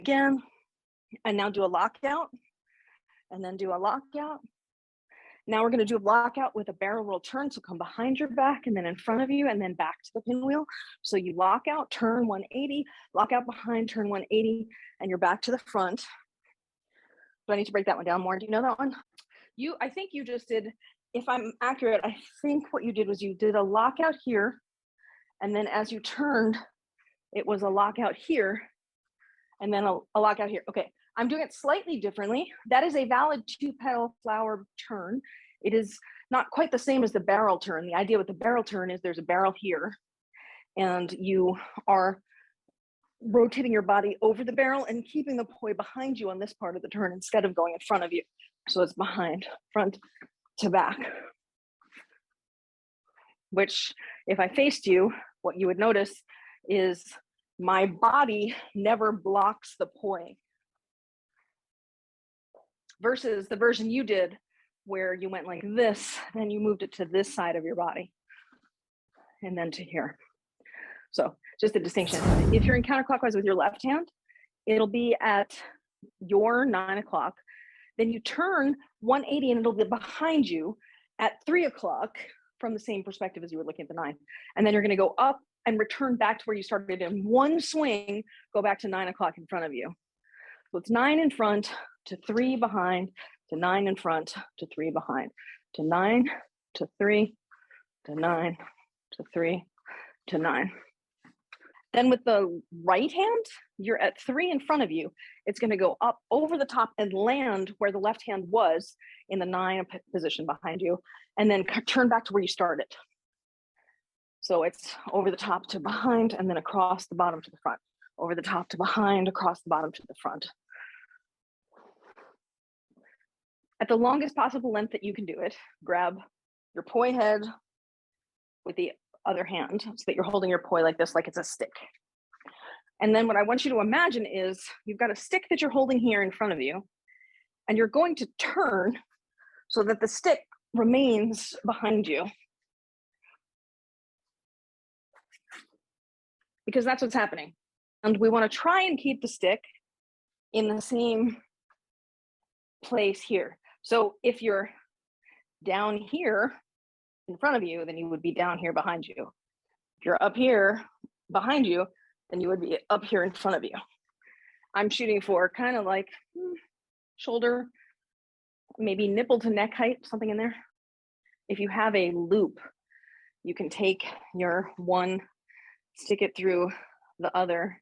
again, and now do a lockout, and then do a lockout. Now we're going to do a lockout with a barrel roll turn, so come behind your back and then in front of you and then back to the pinwheel. So you lock out, turn 180, lock out behind, turn 180, and you're back to the front. Do I need to break that one down more? Do you know that one? I think you just did, if I'm accurate, I think what you did was you did a lockout here, and then as you turned, it was a lockout here, and then a lockout here. Okay, I'm doing it slightly differently. That is a valid 2-petal flower turn. It is not quite the same as the barrel turn. The idea with the barrel turn is there's a barrel here, and you are rotating your body over the barrel and keeping the poi behind you on this part of the turn instead of going in front of you. So it's behind, front to back. Which, if I faced you, what you would notice is my body never blocks the poi. Versus the version you did where you went like this, then you moved it to this side of your body and then to here. So just a distinction. If you're in counterclockwise with your left hand, it'll be at your 9 o'clock. Then you turn 180 and it'll be behind you at 3 o'clock from the same perspective as you were looking at the 9. And then you're going to go up and return back to where you started in one swing, go back to 9 o'clock in front of you. So it's 9 in front to 3 behind to 9 in front to 3 behind to 9 to 3 to 9 to 3 to 9. Then with the right hand, you're at 3 in front of you. It's going to go up over the top and land where the left hand was in the 9 position behind you, and then turn back to where you started. So it's over the top to behind, and then across the bottom to the front. Over the top to behind, across the bottom to the front. At the longest possible length that you can do it, grab your poi head with the other hand so that you're holding your poi like this, like it's a stick. And then what I want you to imagine is you've got a stick that you're holding here in front of you, and you're going to turn so that the stick remains behind you. Because that's what's happening. And we want to try and keep the stick in the same place here. So if you're down here in front of you, then you would be down here behind you. If you're up here behind you, then you would be up here in front of you. I'm shooting for kind of like shoulder, maybe nipple to neck height, something in there. If you have a loop, you can take your one, stick it through the other,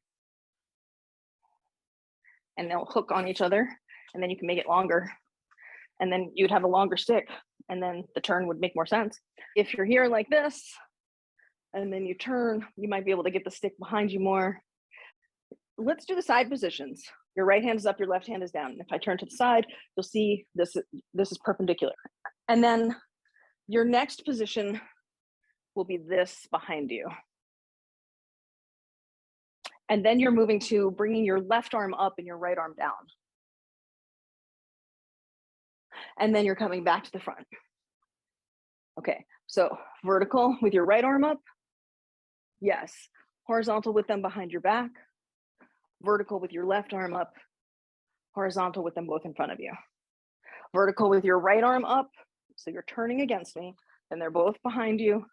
and they'll hook on each other, and then you can make it longer, and then you'd have a longer stick, and then the turn would make more sense. If you're here like this, and then you turn, you might be able to get the stick behind you more. Let's do the side positions. Your right hand is up, your left hand is down. If I turn to the side, you'll see this is perpendicular. And then your next position will be this behind you. And then you're moving to bringing your left arm up and your right arm down. And then you're coming back to the front. Okay, so vertical with your right arm up. Yes. Horizontal with them behind your back. Vertical with your left arm up. Horizontal with them both in front of you. Vertical with your right arm up. So you're turning against me, and they're both behind you.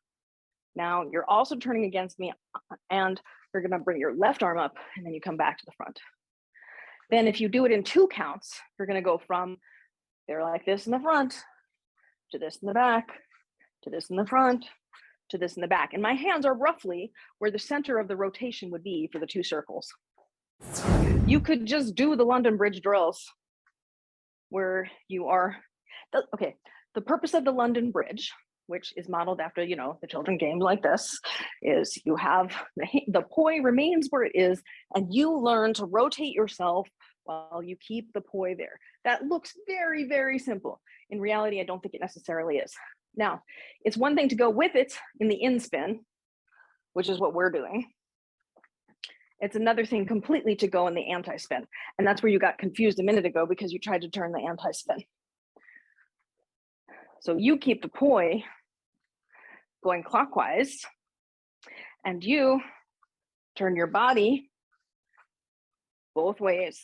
Now you're also turning against me, and you're going to bring your left arm up, and then you come back to the front. Then if you do it in 2 counts, you're going to go from there like this in the front, to this in the back, to this in the front, to this in the back. And my hands are roughly where the center of the rotation would be for the 2 circles. You could just do the London Bridge drills where you are, okay, the purpose of the London Bridge, which is modeled after, the children games like this, is you have the poi remains where it is, and you learn to rotate yourself while you keep the poi there. That looks very, very simple. In reality, I don't think it necessarily is. Now, it's one thing to go with it in the in-spin, which is what we're doing. It's another thing completely to go in the anti-spin. And that's where you got confused a minute ago because you tried to turn the anti-spin. So you keep the poi going clockwise, and you turn your body both ways.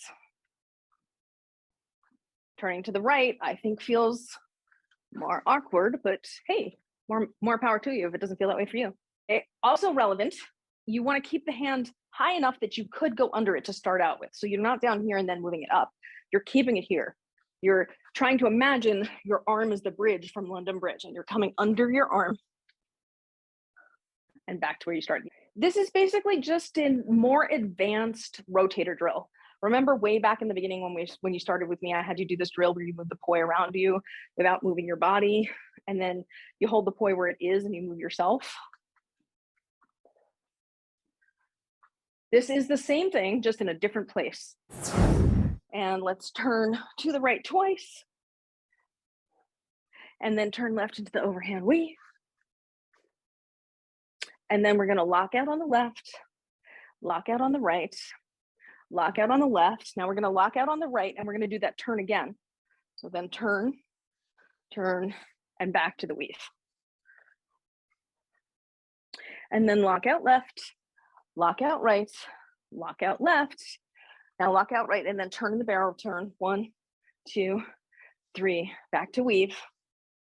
Turning to the right, I think feels more awkward, but hey, more power to you if it doesn't feel that way for you. Also relevant, you want to keep the hand high enough that you could go under it to start out with. So you're not down here and then moving it up. You're keeping it here. You're trying to imagine your arm is the bridge from London Bridge, and you're coming under your arm and back to where you started. This is basically just a more advanced rotator drill. Remember way back in the beginning when you started with me, I had you do this drill where you move the poi around you without moving your body, and then you hold the poi where it is and you move yourself. This is the same thing, just in a different place. And let's turn to the right twice, and then turn left into the overhand weave. And then we're gonna lock out on the left, lock out on the right, lock out on the left. Now we're gonna lock out on the right, and we're gonna do that turn again. So then turn, turn, and back to the weave. And then lock out left, lock out right, lock out left. Now lock out right, and then turn in the barrel turn. 1, 2, 3, back to weave.